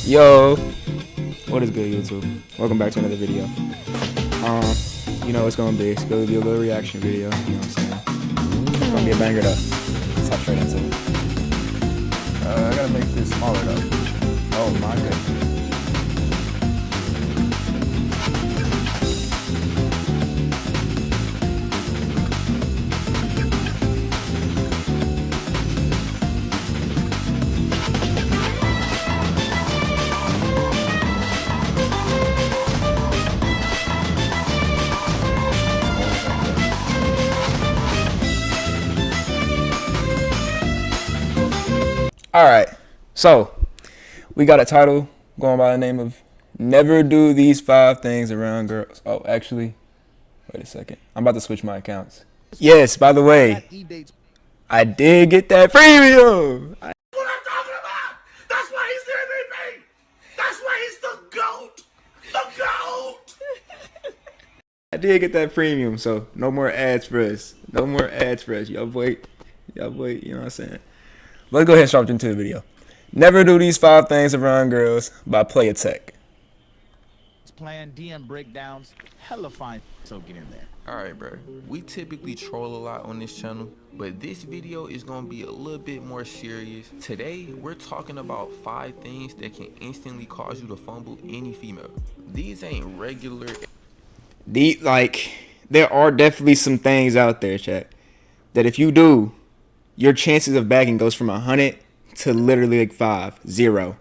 Yo, what is good, YouTube? Welcome back to another video. You know what it's gonna be. It's gonna be a little reaction video. You know what I'm saying? It's gonna be a banger though. Let's hop straight into it. I gotta make this smaller though. Oh my goodness. Alright, so we got a title going by the name of Never Do These 5 Things Around Girls. Oh, actually, wait a second. I'm about to switch my accounts. Yes, by the way, I did get that premium. What I'm talking about! That's why he's the MVP! That's why he's the GOAT! The GOAT! I did get that premium, so no more ads for us. No more ads for us. Y'all wait, you know what I'm saying? Let's go ahead and start into the video. Never Do These 5 Things Around Girls by Playa Tech. Playing DM breakdowns, hella fine, so get in there. Alright bro, we typically troll a lot on this channel, but this video is going to be a little bit more serious. Today, we're talking about 5 things that can instantly cause you to fumble any female. These ain't regular. There are definitely some things out there, chat, that if you do, your chances of bagging goes from 100 to literally like 5, 0.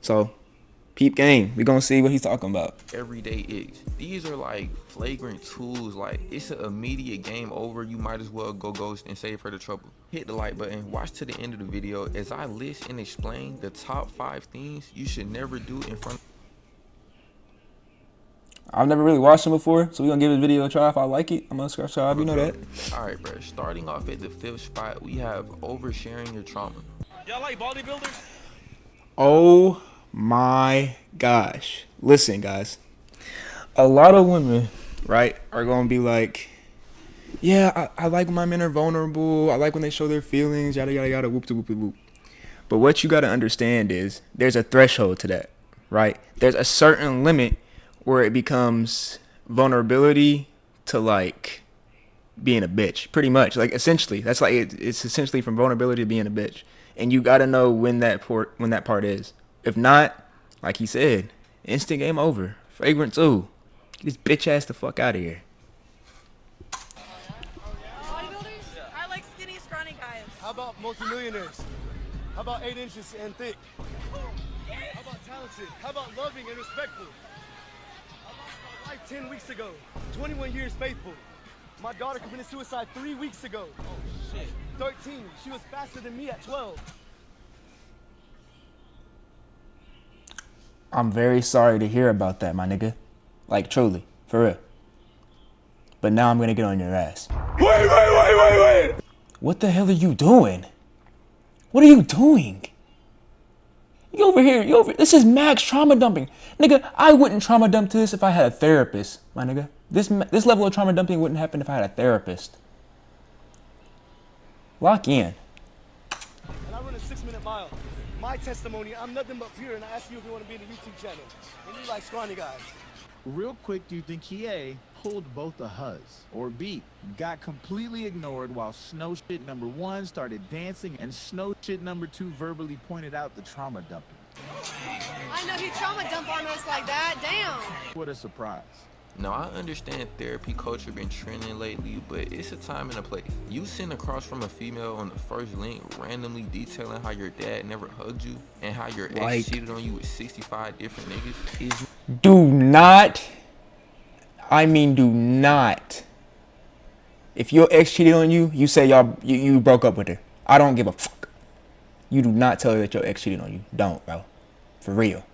So, peep game. We gonna see what he's talking about. Everyday icks. These are like flagrant tools. Like, it's an immediate game over. You might as well go ghost and save her the trouble. Hit the like button. Watch to the end of the video as I list and explain the top 5 things you should never do in front of. I've never really watched him before, so we're gonna give this video a try. If I like it, I'm gonna subscribe. You know that. Alright bro, starting off at the 5th spot, we have oversharing your trauma. Y'all like bodybuilders? Oh my gosh. Listen guys, a lot of women, right, are gonna be like, yeah, I like when my men are vulnerable, I like when they show their feelings, yada yada yada, whoop de whoop de whoop. But what you gotta understand is there's a threshold to that, right? There's a certain limit where it becomes vulnerability to like being a bitch, pretty much. Like essentially, that's like it's essentially from vulnerability to being a bitch, and you gotta know when that part is. If not, like he said, instant game over. Fragrant too. Get this bitch ass the fuck out of here. Bodybuilders? I like skinny, scrawny guys. How about multimillionaires? How about 8 inches and thick? How about talented? How about loving and respectful? I lost my life 10 weeks ago. 21 years faithful. My daughter committed suicide 3 weeks ago. Oh shit. 13. She was faster than me at 12. I'm very sorry to hear about that, my nigga. Like truly, for real. But now I'm gonna get on your ass. Wait! What the hell are you doing? What are you doing? You over here, this is max trauma dumping. Nigga, I wouldn't trauma dump to this if I had a therapist, my nigga. This level of trauma dumping wouldn't happen if I had a therapist. Lock in. And I run a 6-minute mile. My testimony, I'm nothing but pure, and I ask you if you want to be in the YouTube channel. And you like scrawny guys. Real quick, do you think he A, pulled both the Huz, or B, got completely ignored while Snow Shit number 1 started dancing and Snow Shit number 2 verbally pointed out the trauma dumping? I know he trauma dump on us like that. Damn. What a surprise. Now, I understand therapy culture been trending lately, but it's a time and a place. You sitting across from a female on the first link randomly detailing how your dad never hugged you and how your ex cheated on you with 65 different niggas is... Do not, I mean do not. If your ex cheated on you, you say you broke up with her. I don't give a fuck. You do not tell her that your ex cheated on you. Don't, bro. For real.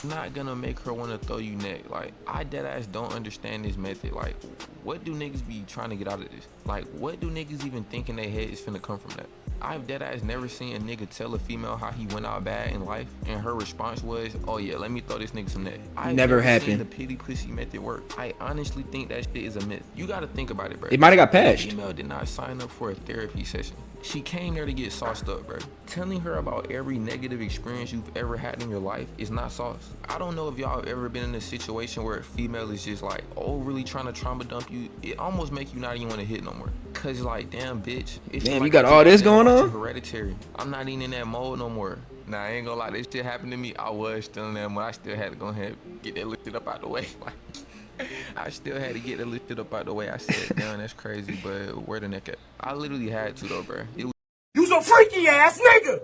Not gonna make her want to throw you neck. Like, I deadass don't understand this method. Like, what do niggas be trying to get out of this? Like, what do niggas even think in their head is finna come from that? I've deadass never seen a nigga tell a female how he went out bad in life and her response was, oh yeah, let me throw this nigga some neck. I've never seen the pity pussy method work. I honestly think that shit is a myth. You gotta think about it, bro. It might have got The patched. female did not sign up for a therapy session. She came there to get sauced up, bro. Telling her about every negative experience you've ever had in your life is not sauce. I don't know if y'all have ever been in a situation where a female is just like overly trying to trauma dump you. It almost make you not even want to hit no more. Cause like, damn bitch. Damn, you got all this going on? Hereditary. I'm not even in that mode no more. Nah, I ain't gonna lie, this shit happened to me. I was still in that mode. I still had to go ahead and get that lifted up out the way. Like, I still had to get it lifted up out the way. I said, damn, that's crazy, but where the neck at? I literally had to though, bro. It You's a freaky ass nigga.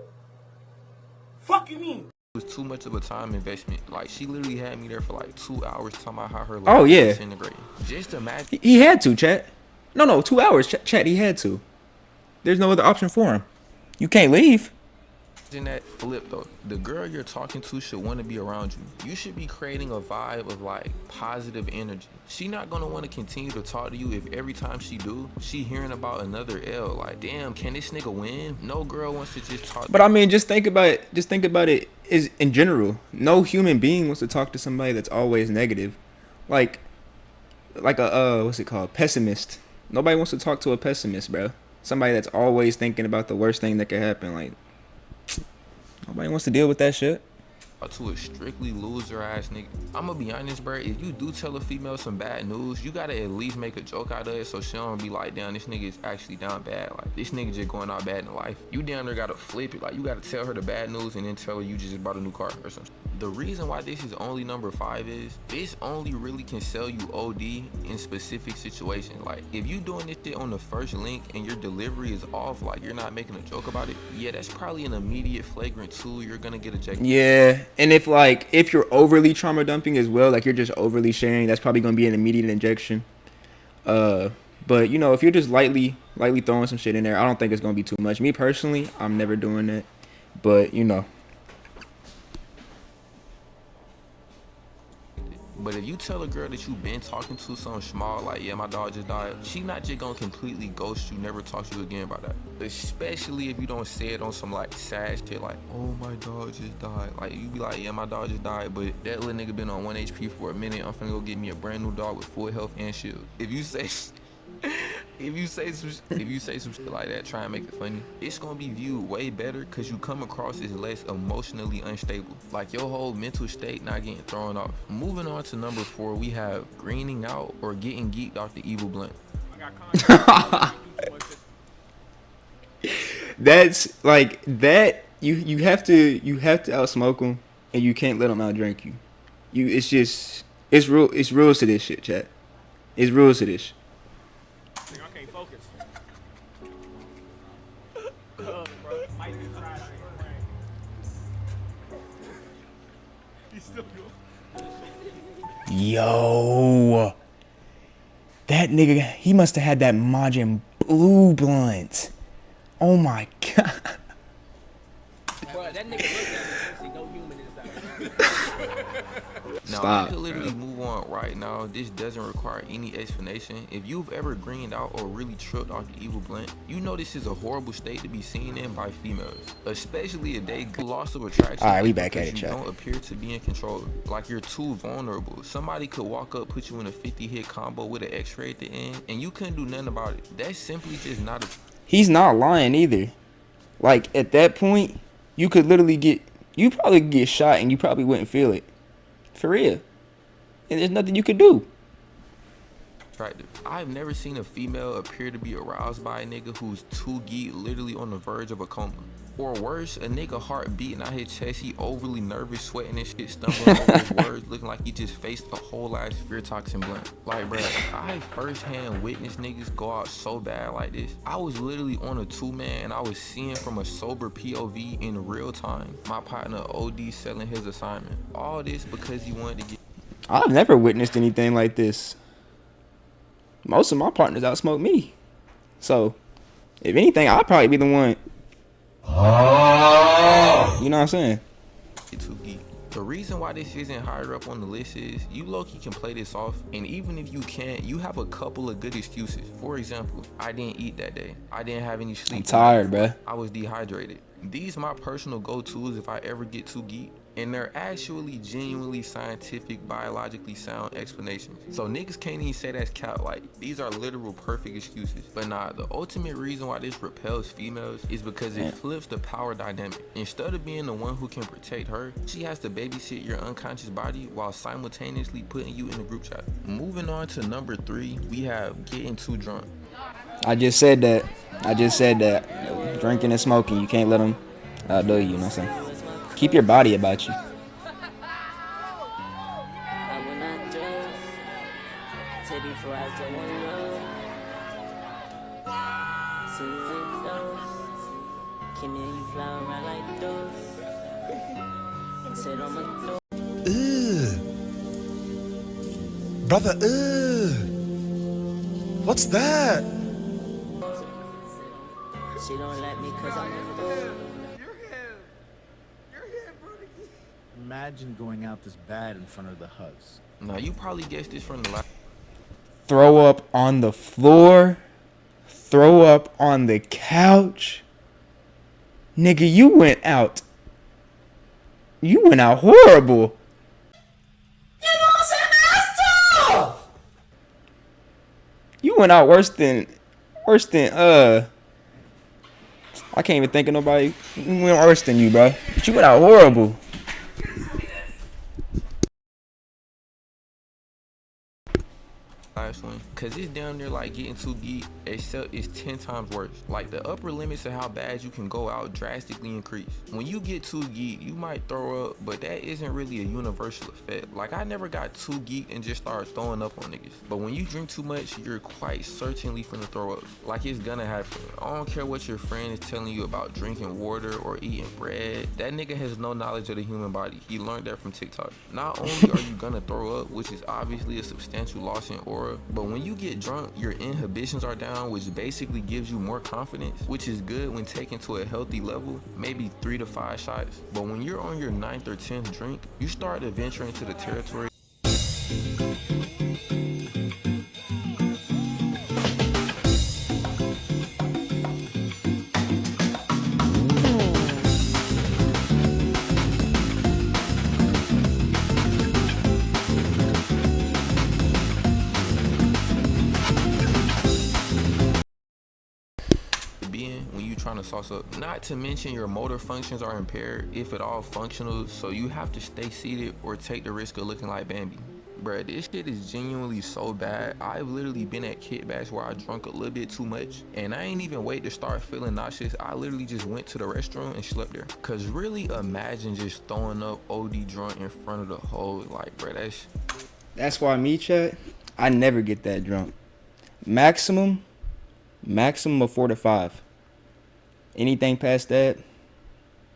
Fuck you mean? was too much of a time investment. Like, she literally had me there for like 2 hours talking about how her life Oh, yeah. was disintegrating. Just imagine He had to, chat. No, 2 hours, chat. He had to. There's no other option for him. You can't leave. in that flip though. The girl you're talking to should want to be around you. You should be creating a vibe of like positive energy. She not gonna want to continue to talk to you if every time she do, she hearing about another L. Like, damn, can this nigga win? No girl wants to just talk. But I mean, just think about it. Just think about it is in general. No human being wants to talk to somebody that's always negative. Like a what's it called? Pessimist. Nobody wants to talk to a pessimist, bro. Somebody that's always thinking about the worst thing that could happen. Like, nobody wants to deal with that shit. To a strictly loser ass nigga. I'm gonna be honest, bro. If you do tell a female some bad news, you gotta at least make a joke out of it so she don't be like, damn, this nigga is actually down bad. Like, this nigga just going out bad in life. You down there gotta flip it. Like, you gotta tell her the bad news and then tell her you just bought a new car or something. The reason why this is only number 5 is this only really can sell you OD in specific situations. Like, if you doing this shit on the first link and your delivery is off, like you're not making a joke about it, yeah, that's probably an immediate flagrant 2. You're gonna get ejected. Yeah, and if you're overly trauma dumping as well, like you're just overly sharing, that's probably gonna be an immediate injection. But you know, if you're just lightly throwing some shit in there, I don't think it's gonna be too much. Me personally, I'm never doing that. But you know. But if you tell a girl that you been talking to something small, like, yeah, my dog just died, she not just gonna completely ghost you, never talk to you again about that. Especially if you don't say it on some, like, sad shit, like, oh, my dog just died. Like, you be like, yeah, my dog just died, but that little nigga been on 1 HP for a minute. I'm finna go get me a brand new dog with full health and shield. If you say some shit like that, try and make it funny, it's gonna be viewed way better because you come across as less emotionally unstable. Like, your whole mental state not getting thrown off. Moving on to number 4, we have greening out or getting geeked off the evil blunt. That's like that. You have to outsmoke them, and you can't let them outdrink you. It's rules to this shit, chat. It's rules to this shit. I can't focus. Yo, that nigga, he must have had that Majin Blue blunt. Oh my god. Bro, that nigga looked at me and said, no human is that. Now, Stop, I could literally bro. move on right now. This doesn't require any explanation. If you've ever greened out or really tripped off the evil blunt, you know this is a horrible state to be seen in by females, especially if they loss of attraction. All right, we back at it, you chat. don't appear to be in control. Like, you're too vulnerable. Somebody could walk up, put you in a 50-hit combo with an X-ray at the end, and you couldn't do nothing about it. That's simply just not a... He's not lying either. Like, at that point, you could literally you probably get shot and you probably wouldn't feel it. For real. And there's nothing you could do. attractive. I've never seen a female appear to be aroused by a nigga who's too geeked, literally on the verge of a coma. Or worse, a nigga heart beating out his chest, he overly nervous, sweating and shit, stumbling over his words, looking like he just faced a whole ass fear toxin blunt. Like, bruh, I firsthand witnessed niggas go out so bad like this. I was literally on a 2-man and I was seeing from a sober POV in real time my partner OD selling his assignment. All this because he wanted to get... I've never witnessed anything like this. Most of my partners outsmoke me. So, if anything, I'd probably be the one. You know what I'm saying? Too geek. The reason why this isn't higher up on the list is you low-key can play this off, and even if you can't, you have a couple of good excuses. For example, I didn't eat that day. I didn't have any sleep. I'm tired, bruh. I was dehydrated. These my personal go-tos if I ever get too geek. And they're actually genuinely scientific, biologically sound explanations. So niggas can't even say that's cap. Like, these are literal perfect excuses. But nah, the ultimate reason why this repels females is because it flips the power dynamic. Instead of being the one who can protect her, she has to babysit your unconscious body while simultaneously putting you in the group chat. Moving on to number 3, we have getting too drunk. I just said that. Drinking and smoking, you can't let them outdo you, you know what I'm saying? Keep your body about you. Brother, what's that? She don't like me cause I'm Imagine going out this bad in front of the Huz. Now, you probably guessed this from the last. Throw up on the floor. Throw up on the couch. Nigga, you went out. You went out horrible. You went out worse than I can't even think of nobody who went worse than you, bro. But you went out horrible. Last one, cause it's down there like getting too geek, except it's 10 times worse. Like, the upper limits of how bad you can go out drastically increase. When you get too geek, you might throw up, but that isn't really a universal effect. Like, I never got too geek and just started throwing up on niggas. But when you drink too much, you're quite certainly finna throw up. Like, it's gonna happen. I don't care what your friend is telling you about drinking water or eating bread. That nigga has no knowledge of the human body. He learned that from TikTok. Not only are you gonna throw up, which is obviously a substantial loss in aura, but when you get drunk, your inhibitions are down, which basically gives you more confidence, which is good when taken to a healthy level, maybe 3 to 5 shots. But when you're on your 9th or 10th drink, you start to venture into the territory. When you trying to sauce up. Not to mention your motor functions are impaired, if at all functional, so you have to stay seated or take the risk of looking like Bambi. Bruh, this shit is genuinely so bad. I've literally been at kickbacks where I drunk a little bit too much, and I ain't even wait to start feeling nauseous. I literally just went to the restroom and slept there. Cause really, imagine just throwing up OD drunk in front of the whole, like, bruh, That's why me, chat, I never get that drunk. Maximum of 4 to 5. Anything past that,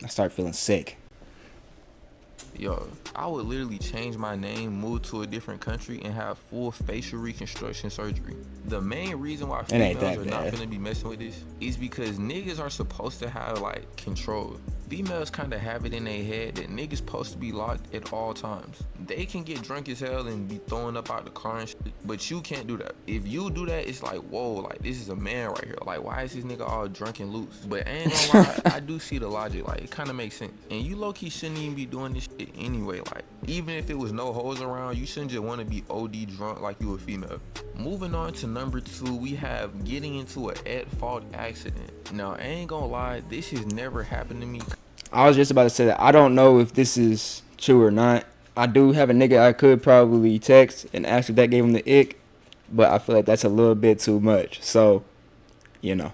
I start feeling sick. Yo, I would literally change my name, move to a different country, and have full facial reconstruction surgery. The main reason why females are not gonna be messing with this is because niggas are supposed to have, like, control. Females kind of have it in their head that niggas supposed to be locked at all times. They can get drunk as hell and be throwing up out the car and shit, but you can't do that. If you do that, it's like, whoa, like, this is a man right here. Like, why is this nigga all drunk and loose? But I ain't gonna lie, I do see the logic. Like, it kind of makes sense. And you low-key shouldn't even be doing this shit anyway. Like, even if it was no hoes around, you shouldn't just want to be OD drunk like you a female. Moving on to number 2, we have getting into an at-fault accident. Now, I ain't gonna lie, this has never happened to me. I was just about to say that. I don't know if this is true or not. I do have a nigga I could probably text and ask if that gave him the ick, but I feel like that's a little bit too much. So, you know.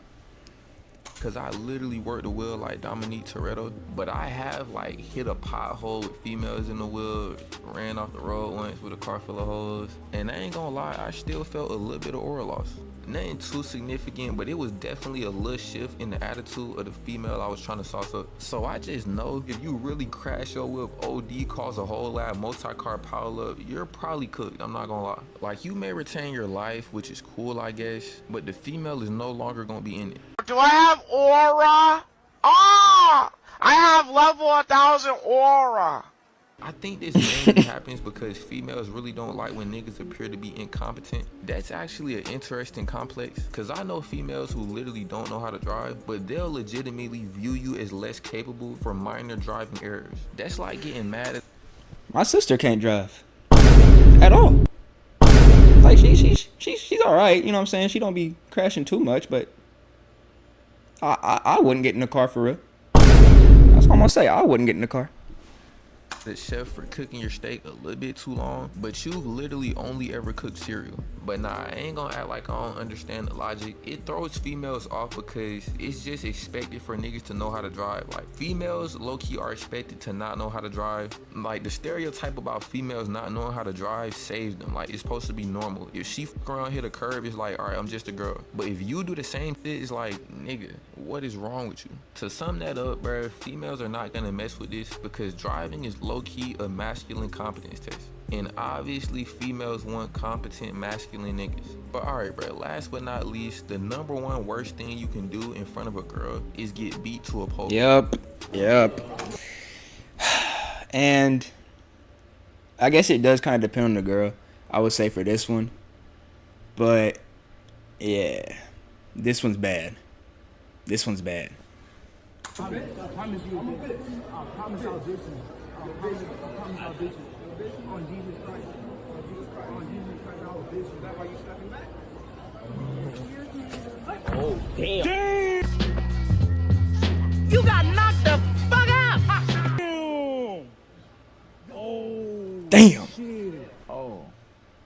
Cause I literally work the wheel like Dominique Toretto, but I have like hit a pothole with females in the wheel, ran off the road once with a car full of hoes, and I ain't gonna lie, I still felt a little bit of aura loss. Nothing too significant, but it was definitely a little shift in the attitude of the female I was trying to sauce up. So I just know if you really crash your whip, OD, cause a whole lot of multi-car pile up, you're probably cooked, I'm not gonna lie. Like, you may retain your life, which is cool, I guess, but the female is no longer gonna be in it. Do I have aura? Ah! I have level 1000 aura. I think this mainly happens because females really don't like when niggas appear to be incompetent. That's actually an interesting complex, because I know females who literally don't know how to drive, but they'll legitimately view you as less capable for minor driving errors. That's like getting mad at... My sister can't drive at all. Like she's all right, you know what I'm saying? She don't be crashing too much, but I wouldn't get in the car for real. That's what I'm gonna say. I wouldn't get in the car. The chef for cooking your steak a little bit too long, but you've literally only ever cooked cereal. But nah, I ain't gonna act like I don't understand the logic. It throws females off because it's just expected for niggas to know how to drive. Like, females low-key are expected to not know how to drive. Like, the stereotype about females not knowing how to drive saves them. Like, it's supposed to be normal. If she fuck around, hit a curve, it's like, all right, I'm just a girl. But if you do the same shit, it's like, nigga, what is wrong with you? To sum that up, bruh, females are not gonna mess with this because driving is low-key a masculine competence test. And obviously females want competent masculine niggas. But alright, bro, last but not least, the number one worst thing you can do in front of a girl is get beat to a pulp. Yep. And I guess it does kind of depend on the girl, I would say, for this one. But yeah, this one's bad. This one's bad. Oh, damn. You got knocked the fuck out! Damn. Oh,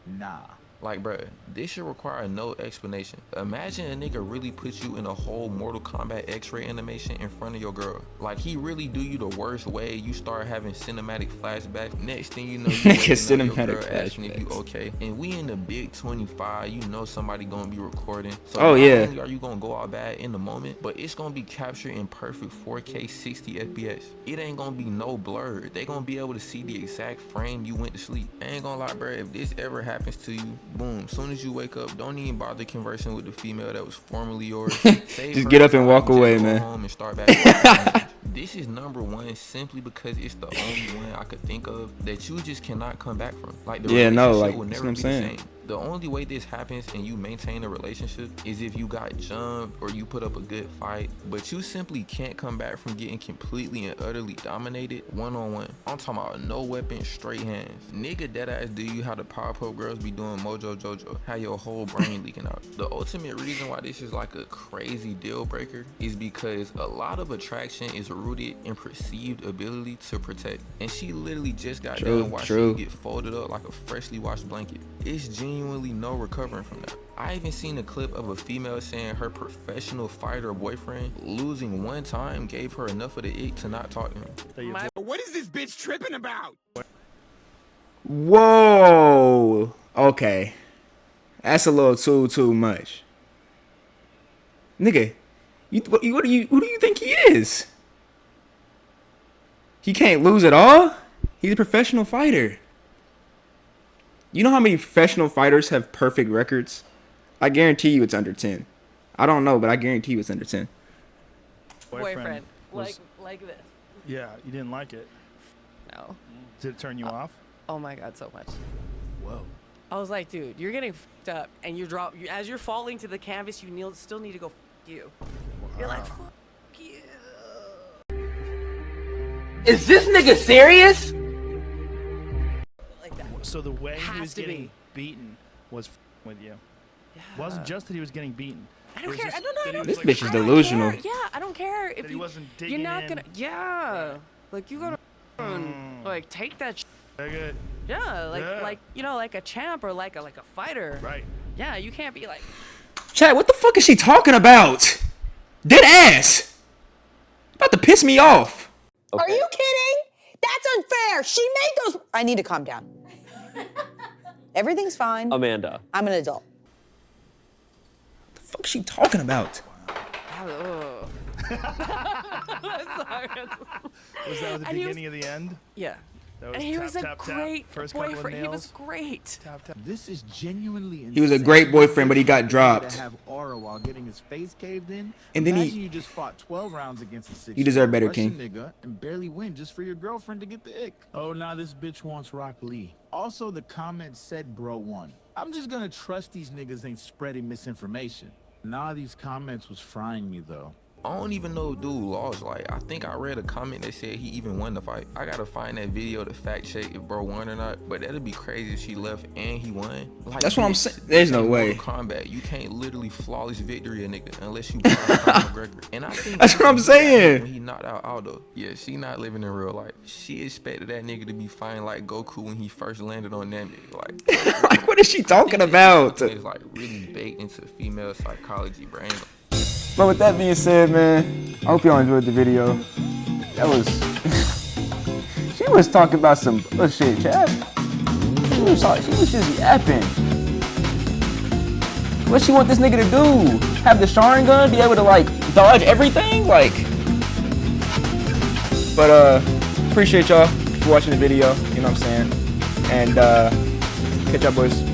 nah. Like, bruh, this should require no explanation. Imagine a nigga really put you in a whole Mortal Kombat X-ray animation in front of your girl. Like, he really do you the worst way. You start having cinematic flashbacks. Next thing you know, you cinematic asking if you okay. And we in the big 25. You know somebody gonna be recording. So oh not yeah. only are you gonna go all bad in the moment, but it's gonna be captured in perfect 4K 60 FPS. It ain't gonna be no blur. They gonna be able to see the exact frame you went to sleep. I ain't gonna lie, bruh, if this ever happens to you, boom, soon as you wake up, don't even bother conversing with the female that was formerly yours. Just get up and walk away, man. Home and start back. This is number one simply because it's the only one I could think of that you just cannot come back from. Like, the relationship will never be the same. The only way this happens and you maintain a relationship is if you got jumped or you put up a good fight, but you simply can't come back from getting completely and utterly dominated one-on-one. I'm talking about no weapon, straight hands. Nigga deadass do you how the Powerpuff Girls be doing Mojo Jojo, how your whole brain leaking out. The ultimate reason why this is like a crazy deal breaker is because a lot of attraction is rooted in perceived ability to protect. And she literally just got done watching you get folded up like a freshly washed blanket. It's genuinely no recovering from that. I even seen a clip of a female saying her professional fighter boyfriend losing one time gave her enough of the ick to not talk to him. What is this bitch tripping about? Whoa. Okay. That's a little too much. Nigga, who do you think he is? He can't lose at all? He's a professional fighter. You know how many professional fighters have perfect records? I guarantee you it's under 10. I don't know, but I guarantee you it's under 10. Boyfriend. Like this. Yeah, you didn't like it. No. Did it turn you off? Oh my god, so much. Whoa. I was like, dude, you're getting fucked up, and as you're falling to the canvas, you still need to go fuck you. Wow. You're like, fuck you. Is this nigga serious? Like that. So the way he was getting beaten was with you. Yeah. It wasn't just that he was getting beaten. I don't care. I don't know. This bitch is delusional. Yeah, I don't care if he wasn't digging you're not in. gonna. Yeah, like you gotta like take that. Good. Yeah, like you know, like a champ or like a fighter. Right. Yeah, you can't be like. Chad, what the fuck is she talking about? Dead ass. About to piss me off. Okay. Are you kidding? That's unfair. She made those. I need to calm down. Everything's fine. Amanda. I'm an adult. What the fuck is she talking about? Sorry. Was that at the beginning of the end? Yeah. That And he tap, was a tap, tap. great First couple of boyfriend. He was nails. great. Tap, tap. This is genuinely insane. He was a great boyfriend, but he got dropped. To have aura while getting his face caved in. And then Imagine you just fought 12 rounds against a 6. You deserve better, Russian King. nigga and barely win just for your girlfriend to get the ick. Oh, now this bitch wants Rock Lee. Also, the comment said bro won. I'm just gonna trust these niggas ain't spreading misinformation. Nah, these comments was frying me though. I don't even know if dude lost. Like, I think I read a comment that said he even won the fight. I gotta find that video to fact check if bro won or not. But that'd be crazy if she left and he won. Like, That's what I'm saying. There's no way. Combat, you can't literally flawless victory a nigga unless you Conor McGregor. And I think that's what I'm saying. When he knocked out Aldo, yeah, she not living in real life. She expected that nigga to be fighting like Goku when he first landed on that nigga. Like, like what is she talking about? It's like really baked into female psychology, brain. But with that being said, man, I hope y'all enjoyed the video. That was... she was talking about some bullshit, Chad. She was just yapping. What she want this nigga to do? Have the Sharingan? Be able to, like, dodge everything? Like... But, appreciate y'all for watching the video. You know what I'm saying? And, catch y'all boys.